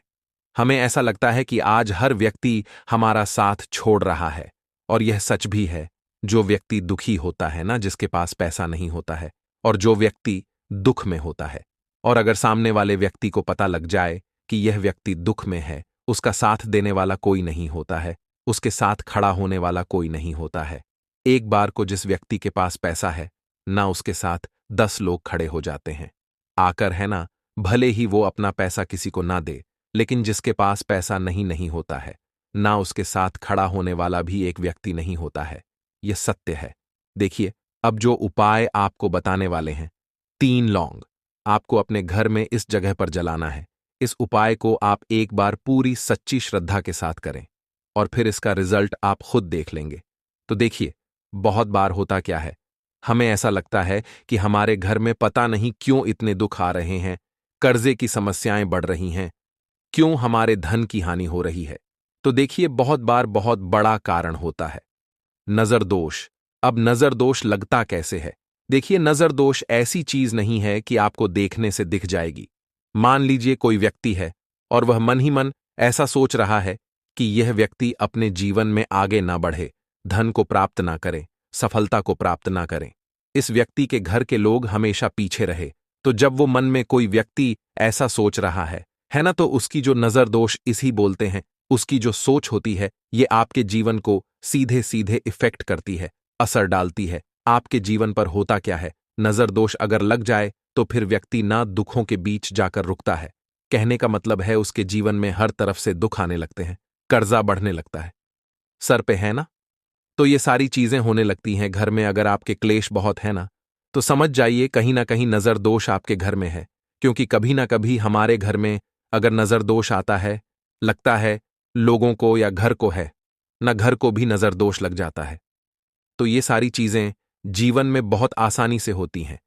हमें ऐसा लगता है कि आज हर व्यक्ति हमारा साथ छोड़ रहा है और यह सच भी है। जो व्यक्ति दुखी होता है ना, जिसके पास पैसा नहीं होता है, और जो व्यक्ति दुख में होता है, और अगर सामने वाले व्यक्ति को पता लग जाए कि यह व्यक्ति दुख में है, उसका साथ देने वाला कोई नहीं होता है, उसके साथ खड़ा होने वाला कोई नहीं होता है। एक बार को जिस व्यक्ति के पास पैसा है, ना उसके साथ 10 लोग खड़े हो जाते हैं आकर, है ना। भले ही वो अपना पैसा किसी को ना दे, लेकिन जिसके पास पैसा नहीं नहीं होता है, ना उसके साथ खड़ा होने वाला भी एक व्यक्ति नहीं होता है। यह सत्य है। देखिए, अब जो उपाय आपको बताने वाले हैं, 3 लौंग आपको अपने घर में इस जगह पर जलाना है। इस उपाय को आप एक बार पूरी सच्ची श्रद्धा के साथ करें और फिर इसका रिजल्ट आप खुद देख लेंगे। तो देखिए, बहुत बार होता क्या है, हमें ऐसा लगता है कि हमारे घर में पता नहीं क्यों इतने दुख आ रहे हैं, कर्जे की समस्याएं बढ़ रही हैं, क्यों हमारे धन की हानि हो रही है। तो देखिए, बहुत बार बहुत बड़ा कारण होता है नजर दोष। अब नजर दोष लगता कैसे है? देखिए, नजर दोष ऐसी चीज नहीं है कि आपको देखने से दिख जाएगी। मान लीजिए कोई व्यक्ति है और वह मन ही मन ऐसा सोच रहा है कि यह व्यक्ति अपने जीवन में आगे ना बढ़े, धन को प्राप्त ना करे, सफलता को प्राप्त ना करें, इस व्यक्ति के घर के लोग हमेशा पीछे रहे। तो जब वो मन में कोई व्यक्ति ऐसा सोच रहा है ना, तो उसकी जो नजर दोष इसी बोलते हैं, उसकी जो सोच होती है, ये आपके जीवन को सीधे सीधे इफेक्ट करती है, असर डालती है। आपके जीवन पर होता क्या है, नजर दोष अगर लग जाए तो फिर व्यक्ति ना दुखों के बीच जाकर रुकता है। कहने का मतलब है उसके जीवन में हर तरफ से दुख आने लगते हैं, कर्जा बढ़ने लगता है, सर पे है ना। तो ये सारी चीजें होने लगती हैं घर में। अगर आपके क्लेश बहुत है ना, तो समझ जाइए कहीं ना कहीं नजर दोष आपके घर में है। क्योंकि कभी ना कभी हमारे घर में अगर नजर दोष आता है, लगता है लोगों को या घर को है ना, घर को भी नजर दोष लग जाता है। तो ये सारी चीजें जीवन में बहुत आसानी से होती हैं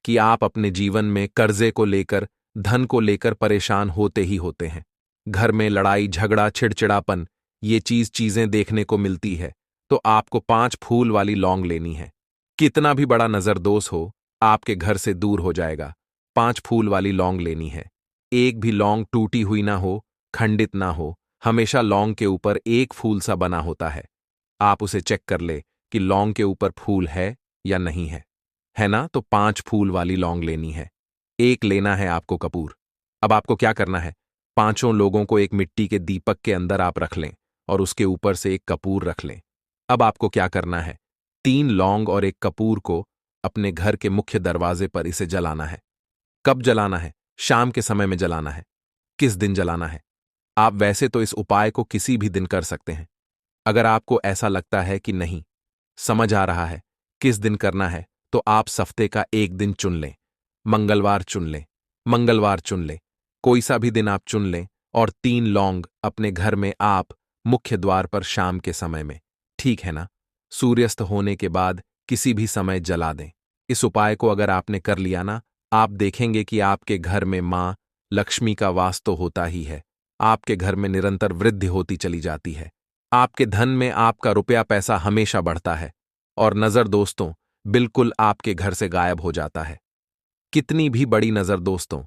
कि आप अपने जीवन में कर्जे को लेकर, धन को लेकर परेशान होते ही होते हैं। घर में लड़ाई झगड़ा चिड़चिड़ापन, ये चीजें देखने को मिलती है। तो आपको 5 फूल वाली लौंग लेनी है। कितना भी बड़ा नजर दोष हो, आपके घर से दूर हो जाएगा। 5 फूल वाली लौंग लेनी है। एक भी लौंग टूटी हुई ना हो, खंडित ना हो, हमेशा लौंग के ऊपर एक फूल सा बना होता है। आप उसे चेक कर ले कि लौंग के ऊपर फूल है या नहीं है ना। तो 5 फूल वाली लौंग लेनी है। एक लेना है आपको कपूर। अब आपको क्या करना है, 5 लोगों को एक मिट्टी के दीपक के अंदर आप रख लें और उसके ऊपर से एक कपूर रख लें। अब आपको क्या करना है, 3 लौंग और एक कपूर को अपने घर के मुख्य दरवाजे पर इसे जलाना है। कब जलाना है? शाम के समय में जलाना है। किस दिन जलाना है? आप वैसे तो इस उपाय को किसी भी दिन कर सकते हैं। अगर आपको ऐसा लगता है कि नहीं समझ आ रहा है किस दिन करना है, तो आप हफ्ते का एक दिन चुन लें। मंगलवार चुन लें, मंगलवार चुन लें, कोई सा भी दिन आप चुन लें और 3 लौंग अपने घर में आप मुख्य द्वार पर शाम के समय में, ठीक है ना, सूर्यास्त होने के बाद किसी भी समय जला दें। इस उपाय को अगर आपने कर लिया ना, आप देखेंगे कि आपके घर में मां लक्ष्मी का वास तो होता ही है। आपके घर में निरंतर वृद्धि होती चली जाती है। आपके धन में आपका रुपया पैसा हमेशा बढ़ता है और नजर दोस्तों बिल्कुल आपके घर से गायब हो जाता है। कितनी भी बड़ी नजर दोस्तों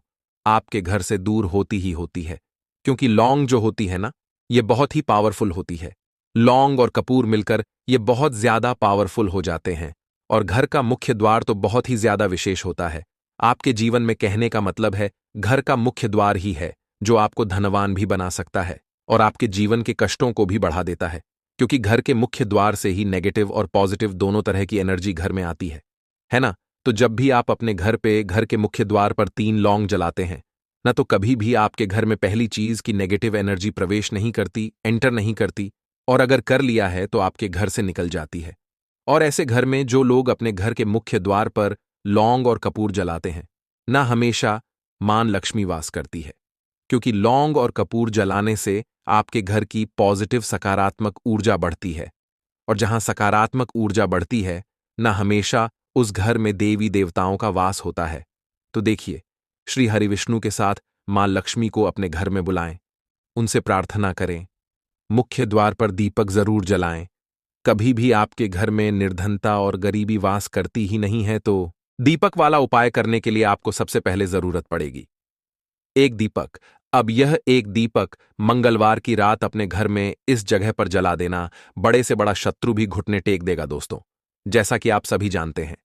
आपके घर से दूर होती ही होती है। क्योंकि लौंग जो होती है ना, ये बहुत ही पावरफुल होती है। लौंग और कपूर मिलकर ये बहुत ज्यादा पावरफुल हो जाते हैं और घर का मुख्य द्वार तो बहुत ही ज्यादा विशेष होता है। आपके जीवन में कहने का मतलब है घर का मुख्य द्वार ही है जो आपको धनवान भी बना सकता है और आपके जीवन के कष्टों को भी बढ़ा देता है। क्योंकि घर के मुख्य द्वार से ही नेगेटिव और पॉजिटिव दोनों तरह की एनर्जी घर में आती है ना। तो जब भी आप अपने घर पे घर के मुख्य द्वार पर 3 लौंग जलाते हैं ना, तो कभी भी आपके घर में पहली चीज की नेगेटिव एनर्जी प्रवेश नहीं करती, एंटर नहीं करती, और अगर कर लिया है तो आपके घर से निकल जाती है। और ऐसे घर में जो लोग अपने घर के मुख्य द्वार पर लौंग और कपूर जलाते हैं ना, हमेशा मां लक्ष्मी वास करती है। क्योंकि लौंग और कपूर जलाने से आपके घर की पॉजिटिव सकारात्मक ऊर्जा बढ़ती है और जहां सकारात्मक ऊर्जा बढ़ती है ना, हमेशा उस घर में देवी देवताओं का वास होता है। तो देखिए, श्री हरिविष्णु के साथ मां लक्ष्मी को अपने घर में बुलाएं, उनसे प्रार्थना करें, मुख्य द्वार पर दीपक जरूर जलाएं। कभी भी आपके घर में निर्धनता और गरीबी वास करती ही नहीं है, तो दीपक वाला उपाय करने के लिए आपको सबसे पहले जरूरत पड़ेगी एक दीपक। अब यह एक दीपक मंगलवार की रात अपने घर में इस जगह पर जला देना, बड़े से बड़ा शत्रु भी घुटने टेक देगा दोस्तों। जैसा कि आप सभी जानते हैं,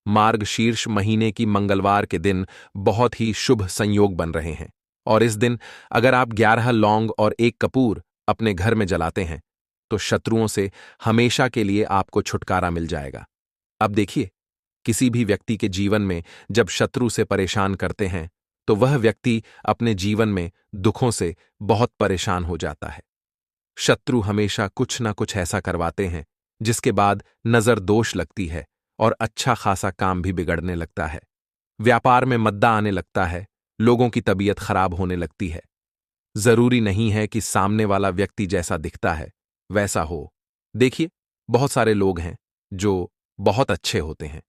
मार्गशीर्ष महीने की मंगलवार के दिन बहुत ही शुभ संयोग बन रहे हैं। और इस दिन अगर आप 11 लौंग और एक कपूर अपने घर में जलाते हैं तो शत्रुओं से हमेशा के लिए आपको छुटकारा मिल जाएगा। अब देखिए, किसी भी व्यक्ति के जीवन में जब शत्रु से परेशान करते हैं तो वह व्यक्ति अपने जीवन में दुखों से बहुत परेशान हो जाता है। शत्रु हमेशा कुछ ना कुछ ऐसा करवाते हैं जिसके बाद नजर दोष लगती है और अच्छा खासा काम भी बिगड़ने लगता है। व्यापार में मद्दा आने लगता है, लोगों की तबीयत खराब होने लगती है। जरूरी नहीं है कि सामने वाला व्यक्ति जैसा दिखता है वैसा हो। देखिए, बहुत सारे लोग हैं जो बहुत अच्छे होते हैं,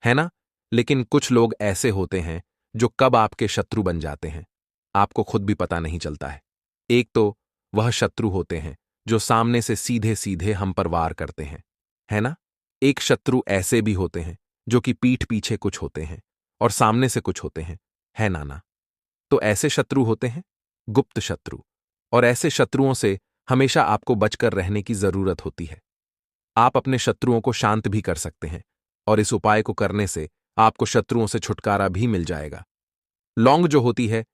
है ना? लेकिन कुछ लोग ऐसे होते हैं जो कब आपके शत्रु बन जाते हैं आपको खुद भी पता नहीं चलता है। एक तो वह शत्रु होते हैं जो सामने से सीधे सीधे हम पर वार करते हैं, है ना? एक शत्रु ऐसे भी होते हैं जो कि पीठ पीछे कुछ होते हैं और सामने से कुछ होते हैं, है नाना? तो ऐसे शत्रु होते हैं गुप्त शत्रु, और ऐसे शत्रुओं से हमेशा आपको बचकर रहने की जरूरत होती है। आप अपने शत्रुओं को शांत भी कर सकते हैं और इस उपाय को करने से आपको शत्रुओं से छुटकारा भी मिल जाएगा। लौंग जो होती है